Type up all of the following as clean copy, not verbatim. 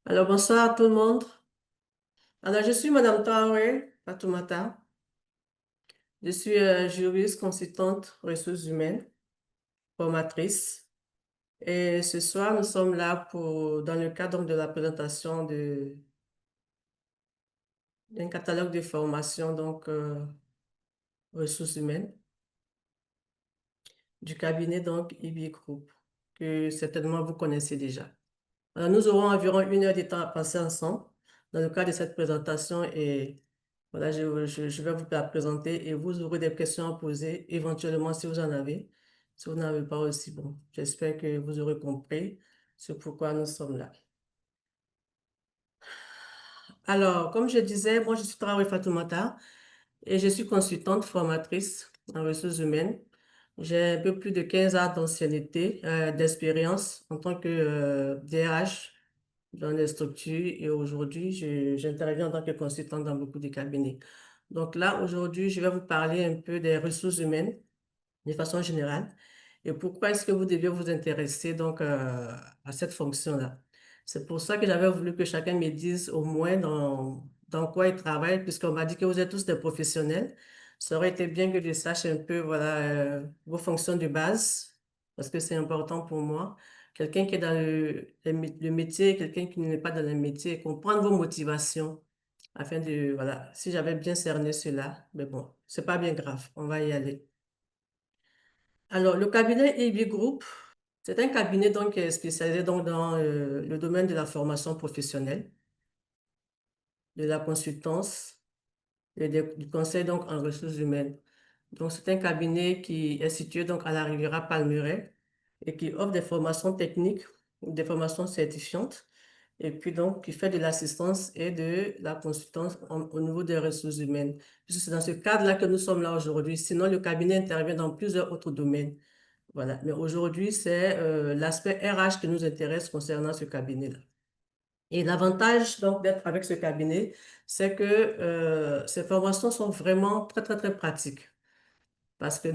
Alors, bonsoir à tout le monde. Alors, je suis Madame Traoré Fatoumata. Je suis juriste, consultante ressources humaines, formatrice. Et ce soir, nous sommes là dans le cadre de la présentation d'un catalogue de formation, ressources humaines, du cabinet, donc, IB Group, que certainement vous connaissez déjà. Alors, nous aurons environ 1 heure de temps à passer ensemble dans le cadre de cette présentation et voilà, je vais vous la présenter et vous aurez des questions à poser, éventuellement si vous en avez. Si vous n'en avez pas aussi, bon, j'espère que vous aurez compris ce pourquoi nous sommes là. Alors, comme je disais, moi je suis Traoré Fatoumata et je suis consultante formatrice en ressources humaines. J'ai un peu plus de 15 ans d'ancienneté, d'expérience en tant que DRH dans des structures et aujourd'hui, j'interviens en tant que consultante dans beaucoup de cabinets. Donc là, aujourd'hui, je vais vous parler un peu des ressources humaines de façon générale et pourquoi est-ce que vous devez vous intéresser à cette fonction-là. C'est pour ça que j'avais voulu que chacun me dise au moins dans quoi il travaille, puisqu'on m'a dit que vous êtes tous des professionnels. Ça aurait été bien que je sache un peu voilà, vos fonctions de base, parce que c'est important pour moi. Quelqu'un qui est dans le métier, quelqu'un qui n'est pas dans le métier, comprendre vos motivations afin de, voilà, si j'avais bien cerné cela, mais bon, c'est pas bien grave, on va y aller. Alors, le cabinet EB Group, c'est un cabinet qui est spécialisé dans le domaine de la formation professionnelle, de la consultance et du conseil en ressources humaines. Donc, c'est un cabinet qui est situé à la Riviera Palmeraie et qui offre des formations techniques, des formations certifiantes, et puis qui fait de l'assistance et de la consultance au niveau des ressources humaines. Puisque c'est dans ce cadre-là que nous sommes là aujourd'hui. Sinon, le cabinet intervient dans plusieurs autres domaines. Voilà. Mais aujourd'hui, c'est l'aspect RH qui nous intéresse concernant ce cabinet-là. Et l'avantage d'être avec ce cabinet, c'est que ces formations sont vraiment très, très, très pratiques parce que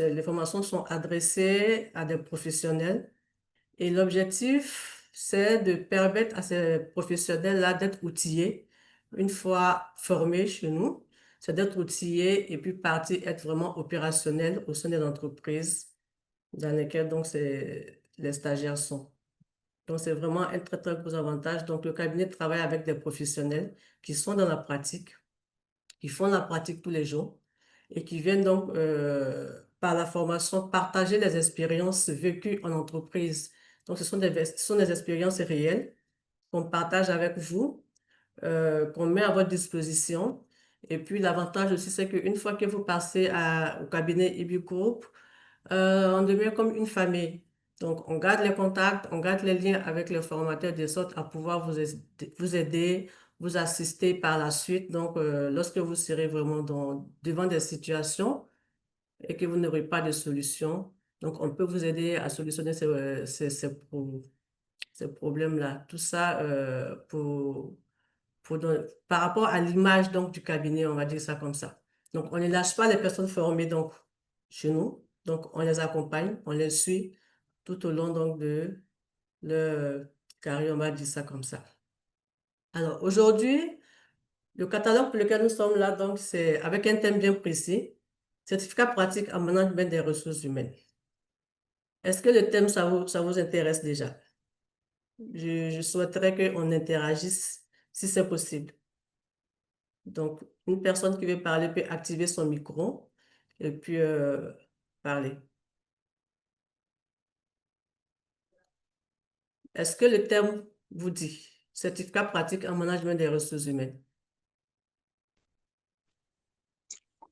les formations sont adressées à des professionnels et l'objectif, c'est de permettre à ces professionnels-là d'être outillés une fois formés chez nous, c'est d'être outillés et puis partir être vraiment opérationnels au sein des entreprises dans lesquelles les stagiaires sont. Donc, c'est vraiment un très, très gros avantage. Donc, le cabinet travaille avec des professionnels qui sont dans la pratique, qui font la pratique tous les jours et qui viennent par la formation, partager les expériences vécues en entreprise. Donc, ce sont des expériences réelles qu'on partage avec vous, qu'on met à votre disposition. Et puis, l'avantage aussi, c'est qu'une fois que vous passez au cabinet IBU Group, on devient comme une famille. Donc, on garde les contacts, on garde les liens avec les formateurs de sorte à pouvoir vous aider, vous assister par la suite. Donc, lorsque vous serez vraiment devant des situations et que vous n'aurez pas de solution, donc on peut vous aider à solutionner ces problèmes-là. Tout ça par rapport à l'image du cabinet, on va dire ça comme ça. Donc, on ne lâche pas les personnes formées chez nous. Donc, on les accompagne, on les suit tout au long de leur carrière, on va dire ça comme ça. Alors, aujourd'hui, le catalogue pour lequel nous sommes là, c'est avec un thème bien précis, certificat pratique en management des ressources humaines. Est-ce que le thème, ça vous intéresse déjà? Je souhaiterais qu'on interagisse si c'est possible. Donc, une personne qui veut parler peut activer son micro et puis parler. Est-ce que le terme vous dit? Certificat pratique en management des ressources humaines.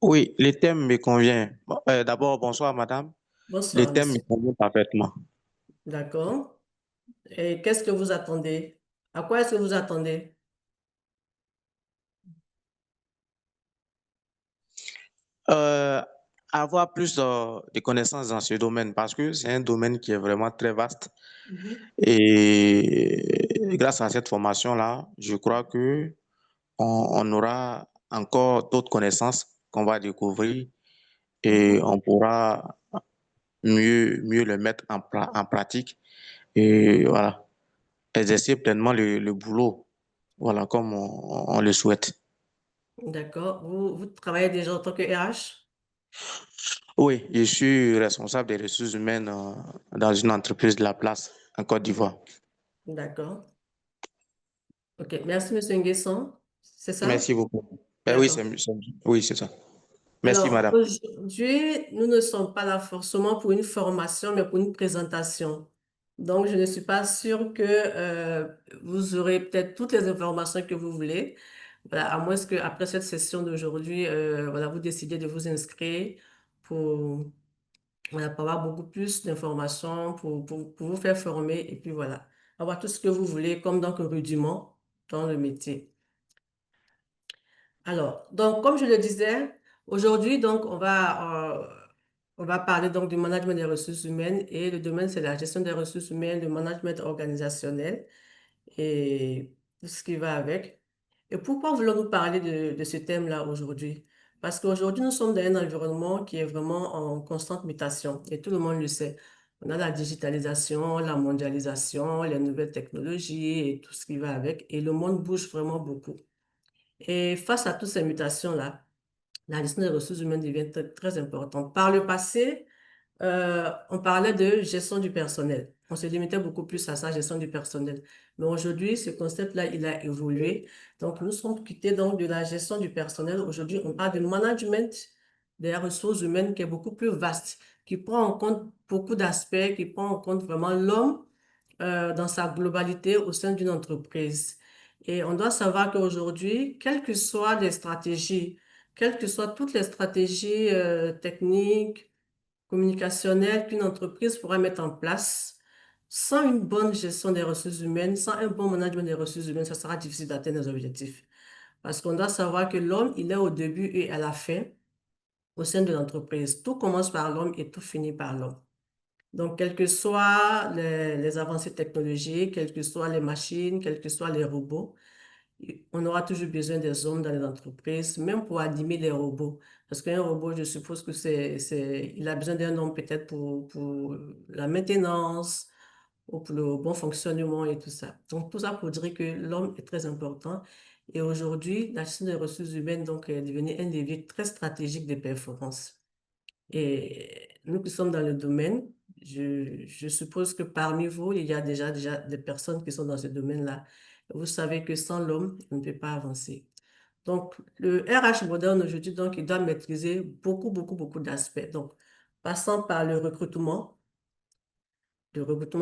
Oui, le thème me convient. Bon, d'abord, bonsoir, madame. Le Bonsoir, thème me monsieur. convient parfaitement. D'accord. Et qu'est-ce que vous attendez? À quoi est-ce que vous attendez? Euh, Avoir plus de connaissances dans ce domaine parce que c'est un domaine qui est vraiment très vaste. Mhm. Et grâce à cette formation-là, je crois que on aura encore d'autres connaissances qu'on va découvrir et Mhm. on pourra mieux le mettre en pratique. Et voilà. exercer pleinement le boulot, voilà, comme on le souhaite. D'accord. Vous travaillez déjà en tant que RH? Oui, je suis responsable des ressources humaines dans une entreprise de la place en Côte d'Ivoire. D'accord. OK. Merci, Monsieur Nguesson. C'est ça? Merci beaucoup. Oui, D'accord. oui, c'est ça. Merci, Alors, madame. aujourd'hui, nous ne sommes pas là forcément pour une formation, mais pour une présentation. Donc, je ne suis pas sûre que vous aurez peut-être toutes les informations que vous voulez. Voilà, à moins que après cette session d'aujourd'hui, voilà, vous décidez de vous inscrire pour, voilà, pour avoir beaucoup plus d'informations, pour vous faire former et puis voilà, avoir tout ce que vous voulez comme donc rudiment dans le métier. Alors, donc, comme je le disais, aujourd'hui, donc, on va parler donc du management des ressources humaines et le domaine, c'est la gestion des ressources humaines, le management organisationnel et tout ce qui va avec. Et pourquoi voulons-nous parler de ce thème-là aujourd'hui? Parce qu'aujourd'hui, nous sommes dans un environnement qui est vraiment en constante mutation et tout le monde le sait. On a la digitalisation, la mondialisation, les nouvelles technologies et tout ce qui va avec. Et le monde bouge vraiment beaucoup. Et face à toutes ces mutations-là, la gestion des ressources humaines devient très importante. Par le passé, on parlait de gestion du personnel. On se limitait beaucoup plus à sa gestion du personnel. Mais aujourd'hui, ce concept-là, il a évolué. Donc, nous sommes quittés donc de la gestion du personnel. Aujourd'hui, on parle de management des ressources humaines qui est beaucoup plus vaste, qui prend en compte beaucoup d'aspects, qui prend en compte vraiment l'homme dans sa globalité au sein d'une entreprise. Et on doit savoir qu'aujourd'hui, quelles que soient les stratégies, quelles que soient toutes les stratégies techniques, communicationnelles qu'une entreprise pourra mettre en place, sans une bonne gestion des ressources humaines, sans un bon management des ressources humaines, ça sera difficile d'atteindre les objectifs. Parce qu'on doit savoir que l'homme, il est au début et à la fin au sein de l'entreprise. Tout commence par l'homme et tout finit par l'homme. Donc, quelles que soient les avancées technologiques, quelles que soient les machines, quels que soient les robots, on aura toujours besoin des hommes dans les entreprises, même pour animer les robots. Parce qu'un robot, je suppose que il a besoin d'un homme peut-être pour la maintenance ou pour le bon fonctionnement et tout ça. Donc, tout ça pour dire que l'homme est très important. Et aujourd'hui, la gestion des ressources humaines donc, est devenue un levier très stratégique de performance. Et nous qui sommes dans le domaine, je suppose que parmi vous, il y a déjà des personnes qui sont dans ce domaine-là. Vous savez que sans l'homme, on ne peut pas avancer. Donc, le RH moderne aujourd'hui, donc, il doit maîtriser beaucoup d'aspects. Donc, passant par le recrutement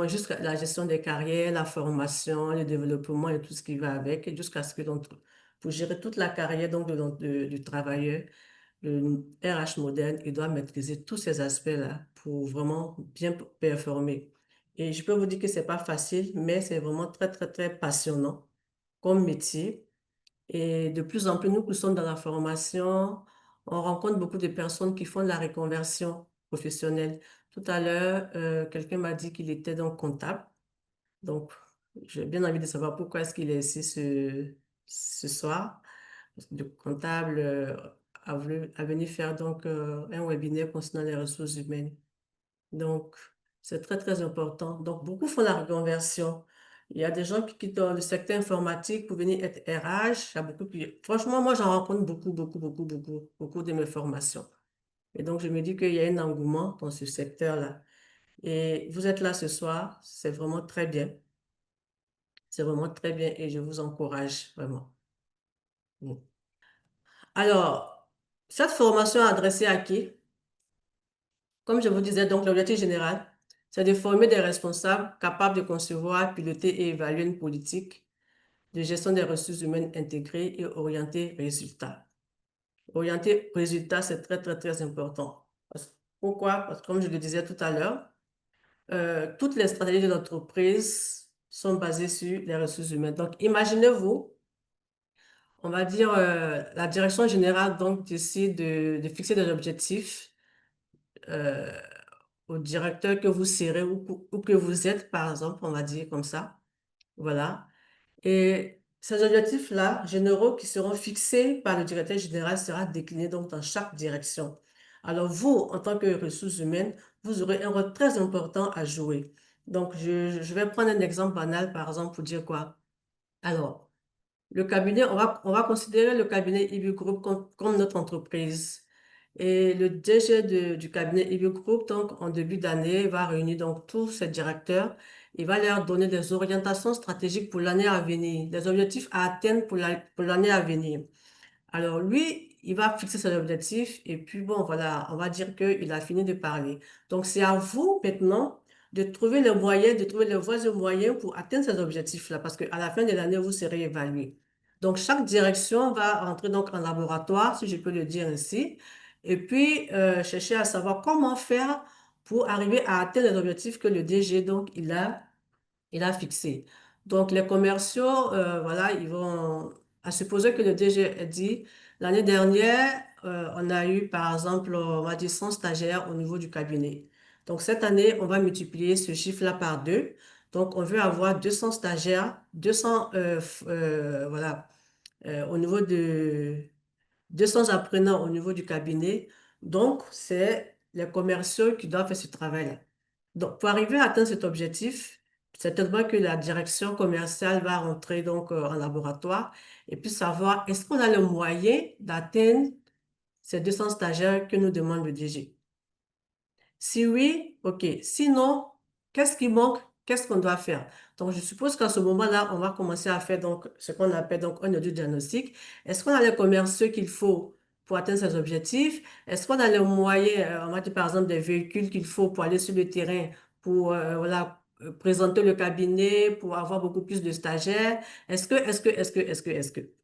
jusqu'à la gestion des carrières, la formation, le développement et tout ce qui va avec, et jusqu'à ce que pour gérer toute la carrière donc, du travailleur, le RH moderne, il doit maîtriser tous ces aspects-là pour vraiment bien performer. Et je peux vous dire que c'est pas facile, mais c'est vraiment très passionnant comme métier. Et de plus en plus, nous qui sommes dans la formation, on rencontre beaucoup de personnes qui font de la reconversion professionnelle. Tout à l'heure, quelqu'un m'a dit qu'il était donc comptable. Donc, j'ai bien envie de savoir pourquoi est-ce qu'il est ici ce soir. Le comptable a venu faire donc un webinaire concernant les ressources humaines. Donc, c'est très important. Donc, beaucoup font la reconversion. Il y a des gens qui quittent le secteur informatique pour venir être RH. Il y a beaucoup Franchement, moi, j'en rencontre beaucoup de mes formations. Et donc, je me dis qu'il y a un engouement dans ce secteur-là. Et vous êtes là ce soir, c'est vraiment très bien. C'est vraiment très bien et je vous encourage vraiment. Mm. Alors, cette formation est adressée à qui? Comme je vous disais, donc l'objectif général, c'est de former des responsables capables de concevoir, piloter et évaluer une politique de gestion des ressources humaines intégrée et orientée résultat. Orienter résultat, c'est très important. Pourquoi? Parce que comme je le disais tout à l'heure, toutes les stratégies de l'entreprise sont basées sur les ressources humaines. Donc, imaginez-vous, on va dire, la direction générale donc décide de fixer des objectifs euh, au directeur que vous serez ou que vous êtes, par exemple, on va dire comme ça. Voilà. Et ces objectifs-là, généraux, qui seront fixés par le directeur général, sera décliné donc dans chaque direction. Alors, vous, en tant que ressources humaines, vous aurez un rôle très important à jouer. Donc, je vais prendre un exemple banal, par exemple, pour dire quoi? Alors, le cabinet, on va considérer le cabinet IBU Group comme notre entreprise. Et le DG du cabinet IBU Group, donc, en début d'année, va réunir donc tous ses directeurs. Il va leur donner des orientations stratégiques pour l'année à venir, des objectifs à atteindre pour l'année à venir. Alors lui, il va fixer son objectif et puis bon, voilà, on va dire qu'il a fini de parler. Donc c'est à vous maintenant de trouver les moyens, de trouver les voies et moyens pour atteindre ces objectifs-là parce qu'à la fin de l'année, vous serez évalué. Donc chaque direction va rentrer donc en laboratoire, si je peux le dire ainsi, et puis chercher à savoir comment faire pour arriver à atteindre les objectifs que le DG donc il a fixé. Donc, les commerciaux, voilà, ils vont, à supposer que le DG ait dit, l'année dernière, on a eu, par exemple, on va dire 100 stagiaires au niveau du cabinet. Donc, cette année, on va multiplier ce chiffre-là par deux. Donc, on veut avoir 200 stagiaires, 200, voilà, au niveau de 200 apprenants au niveau du cabinet. Donc, c'est les commerciaux qui doivent faire ce travail-là. Donc, pour arriver à atteindre cet objectif, certainement que la direction commerciale va rentrer donc en laboratoire et puis savoir est-ce qu'on a le moyen d'atteindre ces 200 stagiaires que nous demande le DG. Si oui, OK. Sinon, qu'est-ce qui manque? Qu'est-ce qu'on doit faire? Donc, je suppose qu'à ce moment-là, on va commencer à faire donc ce qu'on appelle donc un audit diagnostic. Est-ce qu'on a les commerciaux qu'il faut pour atteindre ces objectifs? Est-ce qu'on a les moyens, on va dire par exemple des véhicules qu'il faut pour aller sur le terrain, pour voilà, présenter le cabinet, pour avoir beaucoup plus de stagiaires? Est-ce que?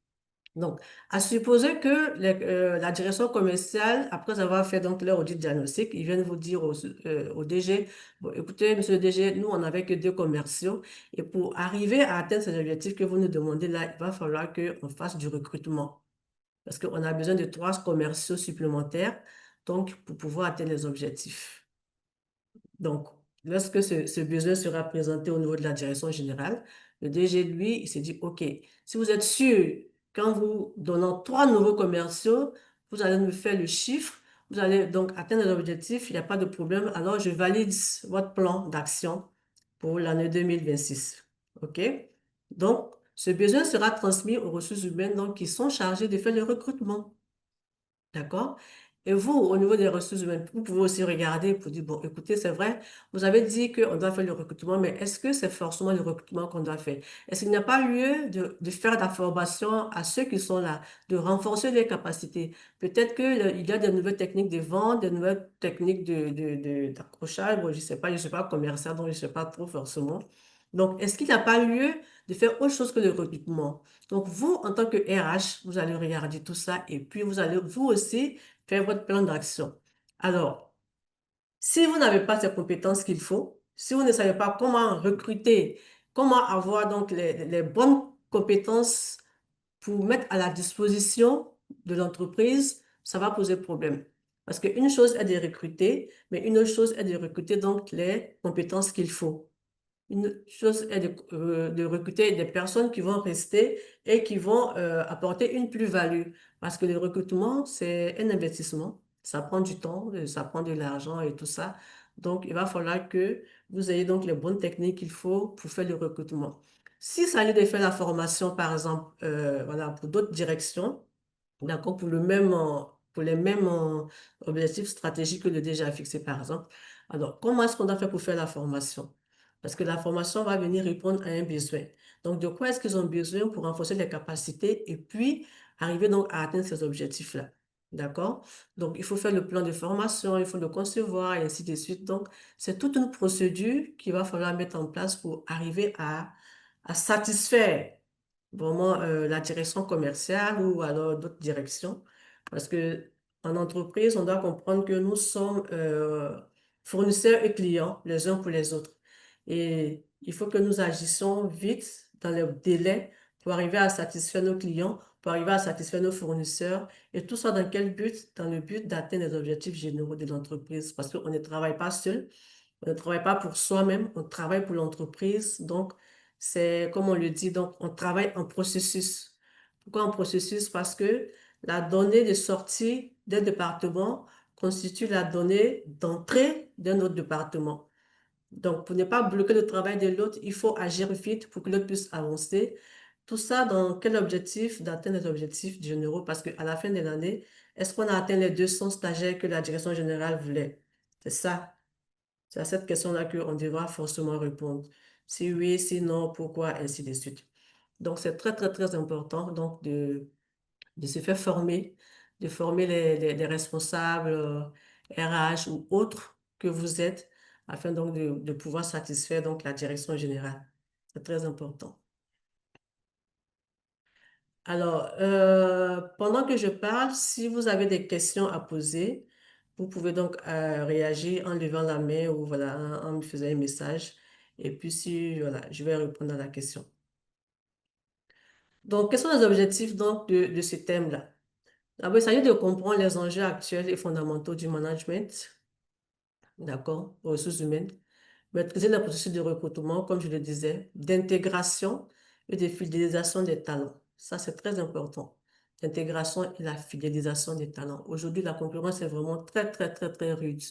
Donc, à supposer que la direction commerciale, après avoir fait donc leur audit diagnostic, ils viennent vous dire au DG, bon, écoutez, monsieur le DG, nous, on n'avait que deux commerciaux et pour arriver à atteindre ces objectifs que vous nous demandez là, il va falloir qu'on fasse du recrutement parce qu'on a besoin de trois commerciaux supplémentaires donc pour pouvoir atteindre les objectifs. Donc, lorsque ce besoin sera présenté au niveau de la direction générale, le DG, lui, il s'est dit, OK, si vous êtes sûr qu'en vous donnant trois nouveaux commerciaux, vous allez me faire le chiffre, vous allez donc atteindre l'objectif, il n'y a pas de problème, alors je valide votre plan d'action pour l'année 2026. OK? Donc, ce besoin sera transmis aux ressources humaines donc, qui sont chargées de faire le recrutement. D'accord? Et vous, au niveau des ressources humaines, vous pouvez aussi regarder pour dire, bon, écoutez, c'est vrai, vous avez dit qu'on doit faire le recrutement, mais est-ce que c'est forcément le recrutement qu'on doit faire? Est-ce qu'il n'y a pas lieu de faire de la formation à ceux qui sont là, de renforcer les capacités? Peut-être qu'il y a de nouvelles techniques de vente, de nouvelles techniques d'accrochage, bon, je sais pas, je ne suis pas commercial, donc je ne sais pas trop forcément. Donc, est-ce qu'il n'y a pas lieu de faire autre chose que le recrutement? Donc, vous, en tant que RH, vous allez regarder tout ça et puis vous allez, vous aussi, faire votre plan d'action. Alors, si vous n'avez pas ces compétences qu'il faut, si vous ne savez pas comment recruter, comment avoir donc les bonnes compétences pour mettre à la disposition de l'entreprise, ça va poser problème. Parce qu'une chose est de recruter, mais une autre chose est de recruter donc les compétences qu'il faut. Une chose est de recruter des personnes qui vont rester et qui vont apporter une plus-value. Parce que le recrutement, c'est un investissement. Ça prend du temps, ça prend de l'argent et tout ça. Donc, il va falloir que vous ayez donc les bonnes techniques qu'il faut pour faire le recrutement. Si ça allait de faire la formation, par exemple, voilà, pour d'autres directions, d'accord, pour les mêmes objectifs stratégiques que le déjà fixé, par exemple. Alors, comment est-ce qu'on doit faire pour faire la formation? Parce que la formation va venir répondre à un besoin. Donc, de quoi est-ce qu'ils ont besoin pour renforcer les capacités et puis arriver donc à atteindre ces objectifs-là? D'accord? Donc, il faut faire le plan de formation, il faut le concevoir et ainsi de suite. Donc, c'est toute une procédure qu'il va falloir mettre en place pour arriver à satisfaire vraiment la direction commerciale ou alors d'autres directions. Parce que en entreprise, on doit comprendre que nous sommes fournisseurs et clients les uns pour les autres. Et il faut que nous agissions vite dans les délais pour arriver à satisfaire nos clients, pour arriver à satisfaire nos fournisseurs. Et tout ça dans quel but? Dans le but d'atteindre les objectifs généraux de l'entreprise. Parce qu'on ne travaille pas seul. On ne travaille pas pour soi-même, on travaille pour l'entreprise. Donc, c'est comme on le dit, donc on travaille en processus. Pourquoi en processus? Parce que la donnée de sortie d'un département constitue la donnée d'entrée d'un autre département. Donc, pour ne pas bloquer le travail de l'autre, il faut agir vite pour que l'autre puisse avancer. Tout ça dans quel objectif? D'atteindre les objectifs généraux parce qu'à la fin de l'année, est-ce qu'on a atteint les 200 stagiaires que la direction générale voulait? C'est ça. C'est à cette question-là qu'on devra forcément répondre. Si oui, si non, pourquoi, ainsi de suite. Donc, c'est très, très, très important donc, de se faire former, de former les responsables RH ou autres que vous êtes, afin donc de pouvoir satisfaire donc, la direction générale. C'est très important. Alors, pendant que je parle, si vous avez des questions à poser, vous pouvez donc réagir en levant la main ou voilà, en me faisant un message. Et puis, si, voilà, je vais répondre à la question. Donc, quels sont les objectifs donc, de ce thème-là? D'abord, il s'agit de comprendre les enjeux actuels et fondamentaux du management, d'accord, aux ressources humaines, maîtriser le processus de recrutement, comme je le disais, d'intégration et de fidélisation des talents. Ça, c'est très important. L'intégration et la fidélisation des talents. Aujourd'hui, la concurrence est vraiment très, très, très, très rude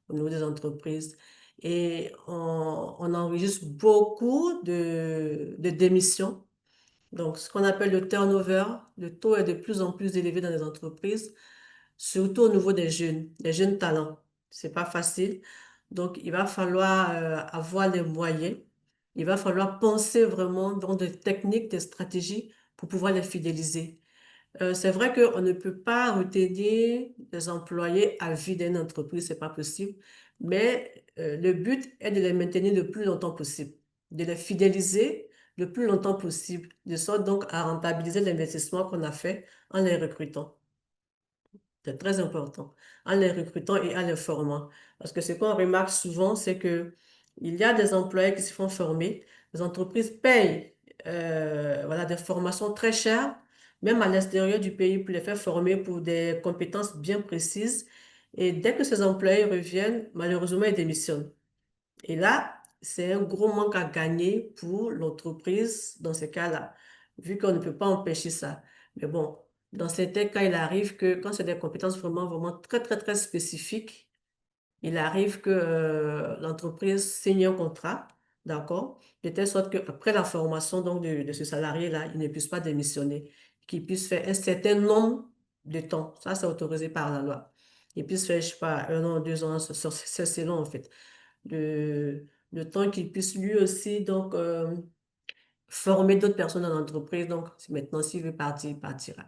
au niveau des entreprises et on enregistre beaucoup de démissions. Donc, ce qu'on appelle le turnover, le taux est de plus en plus élevé dans les entreprises, surtout au niveau des jeunes talents. C'est pas facile. Donc, il va falloir avoir les moyens. Il va falloir penser vraiment dans des techniques, des stratégies pour pouvoir les fidéliser. C'est vrai qu'on ne peut pas retenir les employés à vie d'une entreprise, c'est pas possible. Mais le but est de les maintenir le plus longtemps possible, de les fidéliser le plus longtemps possible, de sorte donc à rentabiliser l'investissement qu'on a fait en les recrutant. C'est très important. En les recrutant et en les formant. Parce que ce qu'on remarque souvent, c'est que il y a des employés qui se font former. Les entreprises payent voilà, des formations très chères, même à l'extérieur du pays, pour les faire former pour des compétences bien précises. Et dès que ces employés reviennent, malheureusement, ils démissionnent. Et là, c'est un gros manque à gagner pour l'entreprise dans ces cas-là, vu qu'on ne peut pas empêcher ça. Mais bon, dans certains cas, il arrive que quand c'est des compétences vraiment, vraiment très, très, très spécifiques, il arrive que l'entreprise signe un contrat, d'accord, de telle sorte qu'après la formation donc, de ce salarié-là, il ne puisse pas démissionner, qu'il puisse faire un certain nombre de temps. Ça, c'est autorisé par la loi. Il puisse faire, je sais pas, 1 an, 2 ans, c'est selon en fait le temps qu'il puisse lui aussi donc former d'autres personnes dans l'entreprise. Donc, maintenant, s'il veut partir, il partira.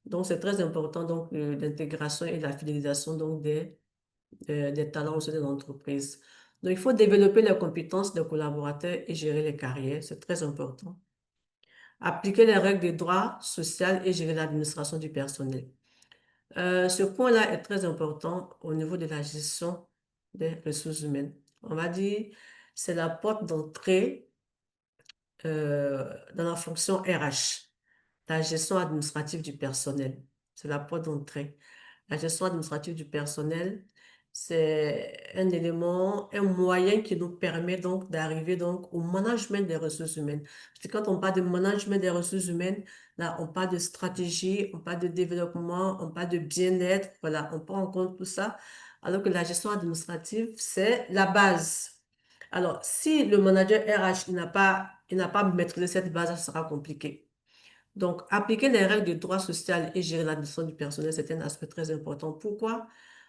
Donc, c'est très important donc l'intégration et la fidélisation donc des talents au sein de l'entreprise. Donc, il faut développer les compétences des collaborateurs et gérer les carrières. C'est très important. Appliquer les règles de droit social et gérer l'administration du personnel. Ce point-là est très important au niveau de la gestion des ressources humaines. On va dire, c'est la porte d'entrée dans la fonction RH, la gestion administrative du personnel. C'est la porte d'entrée. La gestion administrative du personnel, c'est un élément, un moyen qui nous permet donc d'arriver donc au management des ressources humaines. Parce que quand on parle de management des ressources humaines, là, on parle de stratégie, on parle de développement, on parle de bien-être, voilà, on prend en compte tout ça. Alors que la gestion administrative, c'est la base. Alors, si le manager RH il n'a pas maîtrisé cette base, ça sera compliqué. Donc, appliquer les règles de droit social et gérer l'administration du personnel, c'est un aspect très important. Pourquoi?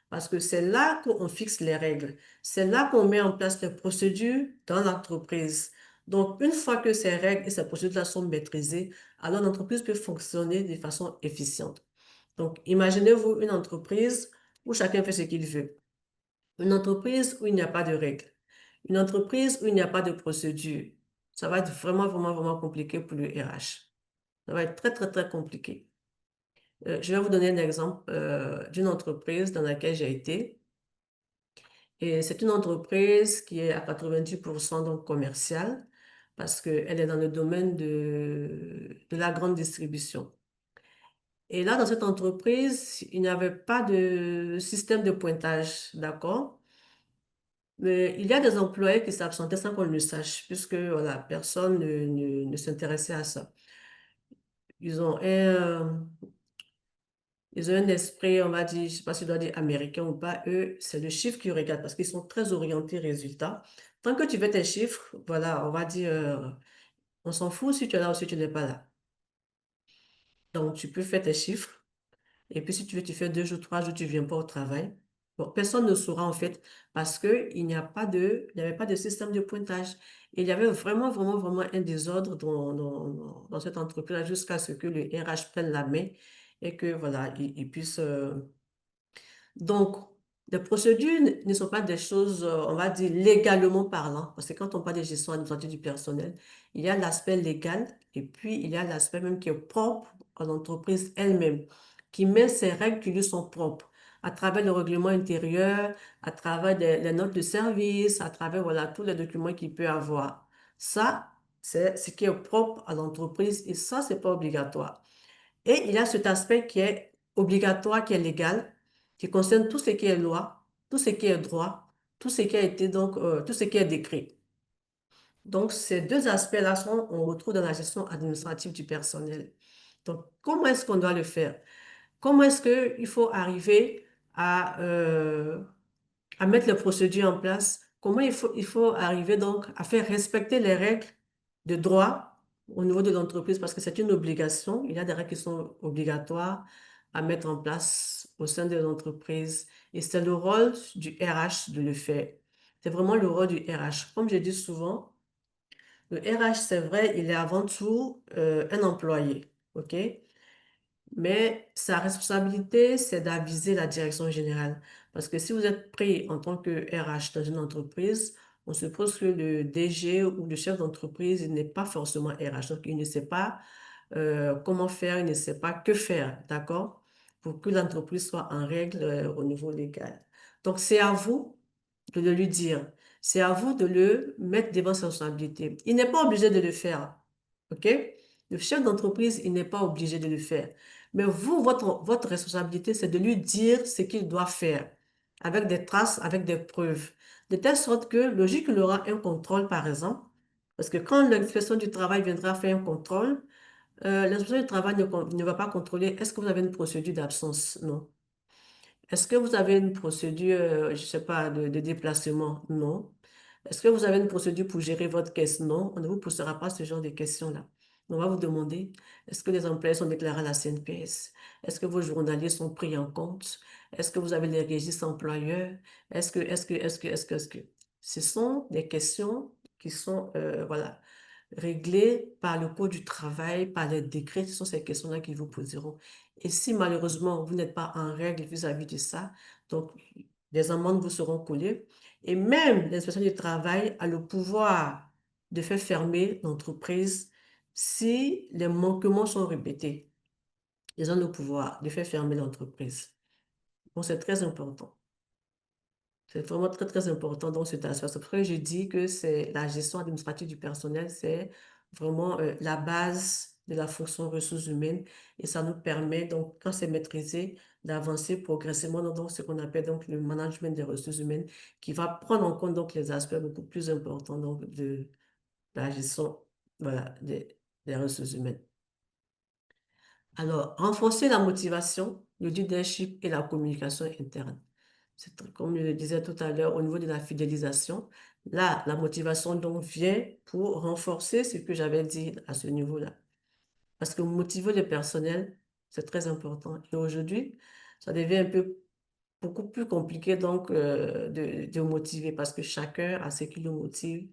Parce que c'est là qu'on fixe les règles. C'est là qu'on met en place les procédures dans l'entreprise. Donc, une fois que ces règles et ces procédures-là sont maîtrisées, alors l'entreprise peut fonctionner de façon efficiente. Donc, imaginez-vous une entreprise où chacun fait ce qu'il veut. Une entreprise où il n'y a pas de règles. Une entreprise où il n'y a pas de procédure. Ça va être vraiment, vraiment, vraiment compliqué pour le RH. Ça va être très, très, très compliqué. Je vais vous donner un exemple d'une entreprise dans laquelle j'ai été. Et c'est une entreprise qui est à 90% donc commerciale parce qu'elle est dans le domaine de la grande distribution. Et là, dans cette entreprise, il n'y avait pas de système de pointage, d'accord? Mais il y a des employés qui s'absentaient sans qu'on le sache, puisque voilà, personne ne s'intéressait à ça. Ils ont un, Ils ont un esprit, on va dire, je ne sais pas si je dois dire américain ou pas, eux, c'est le chiffre qu'ils regardent parce qu'ils sont très orientés résultats. Tant que tu fais tes chiffres, voilà, on va dire, on s'en fout si tu es là ou si tu n'es pas là. Donc, tu peux faire tes chiffres. Et puis, si tu veux, tu fais 2 jours, 3 jours, tu viens pas au travail. Bon, personne ne saura en fait parce que il n'y avait pas de système de pointage. Et il y avait vraiment, vraiment, vraiment un désordre dans cette entreprise jusqu'à ce que le RH prenne la main et que voilà, il puisse. Donc, les procédures ne sont pas des choses, on va dire, légalement parlant, parce que quand on parle de gestion administrative du personnel, il y a l'aspect légal et puis il y a l'aspect même qui est propre à l'entreprise elle-même, qui met ses règles qui lui sont propres, à travers le règlement intérieur, à travers les notes de service, à travers, voilà, tous les documents qu'il peut avoir. Ça, c'est ce qui est propre à l'entreprise et ça, c'est pas obligatoire. Et il y a cet aspect qui est obligatoire, qui est légal, qui concerne tout ce qui est loi, tout ce qui est droit, tout ce qui a été donc, tout ce qui est décret. Donc, ces deux aspects-là on retrouve dans la gestion administrative du personnel. Donc, comment est-ce qu'on doit le faire? Comment est-ce qu'il faut arriver à mettre les procédures en place? Comment il faut arriver donc à faire respecter les règles de droit au niveau de l'entreprise parce que c'est une obligation. Il y a des règles qui sont obligatoires à mettre en place au sein de l'entreprise et c'est le rôle du RH de le faire. C'est vraiment le rôle du RH. Comme je dis souvent, le RH, c'est vrai, il est avant tout un employé, OK? Mais sa responsabilité, c'est d'aviser la direction générale. Parce que si vous êtes pris en tant que RH dans une entreprise, on suppose que le DG ou le chef d'entreprise, il n'est pas forcément RH. Donc, il ne sait pas comment faire, il ne sait pas que faire, d'accord? Pour que l'entreprise soit en règle au niveau légal. Donc, c'est à vous de le lui dire. C'est à vous de le mettre devant sa responsabilité. Il n'est pas obligé de le faire, OK? Le chef d'entreprise, il n'est pas obligé de le faire. Mais vous, votre responsabilité, c'est de lui dire ce qu'il doit faire, avec des traces, avec des preuves, de telle sorte que, logique, il aura un contrôle, par exemple, parce que quand l'inspection du travail viendra faire un contrôle, l'inspection du travail ne va pas contrôler est-ce que vous avez une procédure d'absence? Non. Est-ce que vous avez une procédure, je ne sais pas, de déplacement? Non. Est-ce que vous avez une procédure pour gérer votre caisse? Non. On ne vous posera pas ce genre de questions-là. On va vous demander, est-ce que les employés sont déclarés à la CNPS? Est-ce que vos journaliers sont pris en compte? Est-ce que vous avez les registres employeurs? Est-ce que? Ce sont des questions qui sont, voilà, réglées par le Code du travail, par les décrets. Ce sont ces questions-là qu'ils vous poseront. Et si malheureusement vous n'êtes pas en règle vis-à-vis de ça, donc des amendes vous seront collées. Et même l'inspection du travail a le pouvoir de faire fermer l'entreprise si les manquements sont répétés. Ils ont le pouvoir de faire fermer l'entreprise. Bon, c'est très important. C'est vraiment très, très important dans cet aspect. C'est pour ça que je dis que c'est la gestion administrative du personnel, c'est vraiment la base de la fonction ressources humaines et ça nous permet, donc, quand c'est maîtrisé, d'avancer progressivement dans ce qu'on appelle donc le management des ressources humaines qui va prendre en compte donc les aspects beaucoup plus importants donc, de la gestion voilà, des ressources humaines. Alors, renforcer la motivation, le leadership et la communication interne. Comme je le disais tout à l'heure, au niveau de la fidélisation, là, la motivation donc vient pour renforcer ce que j'avais dit à ce niveau-là. Parce que motiver le personnel, c'est très important. Et aujourd'hui, ça devient un peu beaucoup plus compliqué donc de motiver parce que chacun a ce qui le motive.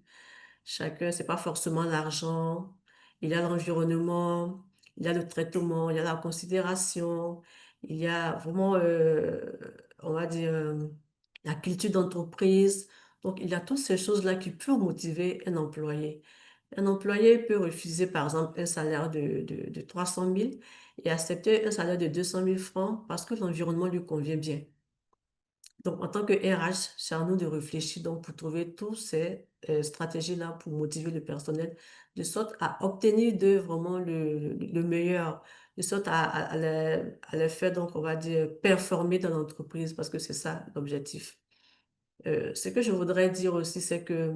Chacun, c'est pas forcément l'argent, il y a l'environnement, il y a le traitement, il y a la considération, il y a vraiment, on va dire, la culture d'entreprise. Donc, il y a toutes ces choses-là qui peuvent motiver un employé. Un employé peut refuser, par exemple, un salaire de 300 000 et accepter un salaire de 200 000 francs parce que l'environnement lui convient bien. Donc, en tant que RH, c'est à nous de réfléchir donc pour trouver toutes ces stratégies-là pour motiver le personnel, de sorte à obtenir de vraiment le meilleur, de sorte à les faire, donc, on va dire, performer dans l'entreprise, parce que c'est ça l'objectif. Ce que je voudrais dire aussi, c'est que,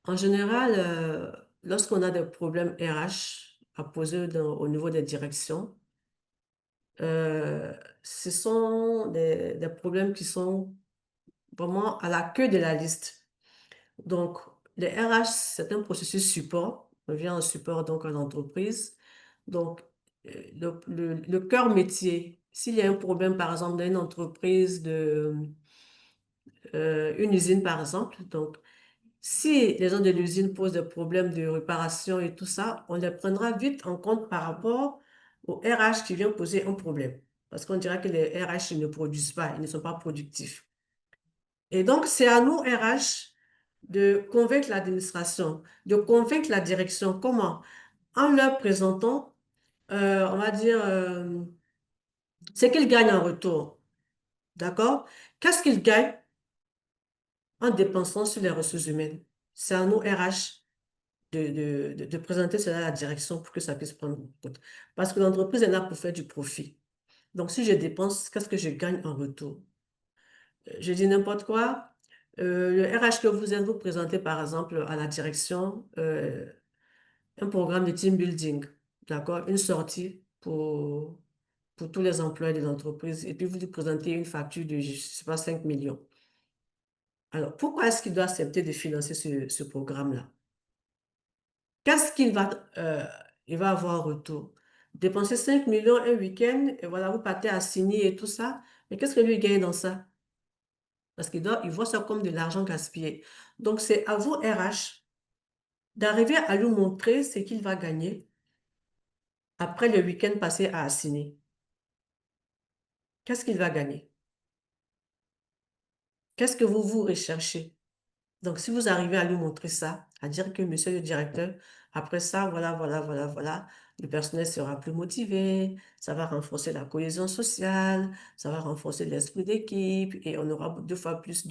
en général, lorsqu'on a des problèmes RH à poser au niveau des directions, euh, ce sont des problèmes qui sont vraiment à la queue de la liste. Donc, les RH, c'est un processus support. On vient en support donc à l'entreprise. Donc, le cœur métier, s'il y a un problème, par exemple, dans une entreprise une usine, par exemple, donc, si les gens de l'usine posent des problèmes de réparation et tout ça, on les prendra vite en compte par rapport au RH qui vient poser un problème. Parce qu'on dira que les RH ils ne produisent pas, ils ne sont pas productifs. Et donc, c'est à nous, RH, de convaincre l'administration, de convaincre la direction. Comment? En leur présentant, on va dire, ce qu'ils gagnent en retour. D'accord? Qu'est-ce qu'ils gagnent en dépensant sur les ressources humaines? C'est à nous, RH, de présenter cela à la direction pour que ça puisse prendre en compte. Parce que l'entreprise est là pour faire du profit. Donc, si je dépense, qu'est-ce que je gagne en retour? Je dis n'importe quoi. Le RH que vous êtes, vous présentez par exemple à la direction un programme de team building, d'accord? Une sortie pour tous les employés de l'entreprise et puis vous lui présentez une facture de, je sais pas, 5 millions. Alors, pourquoi est-ce qu'il doit accepter de financer ce programme-là? Qu'est-ce il va avoir en retour? Dépenser 5 millions un week-end et voilà, vous partez à signer et tout ça. Mais qu'est-ce que lui gagne dans ça? Parce il voit ça comme de l'argent gaspillé. Donc, c'est à vous, RH, d'arriver à lui montrer ce qu'il va gagner après le week-end passé à Assini. Qu'est-ce qu'il va gagner? Qu'est-ce que vous recherchez? Donc, si vous arrivez à lui montrer ça, à dire que monsieur le directeur, après ça, voilà, le personnel sera plus motivé, ça va renforcer la cohésion sociale, ça va renforcer l'esprit d'équipe et on aura 2 fois plus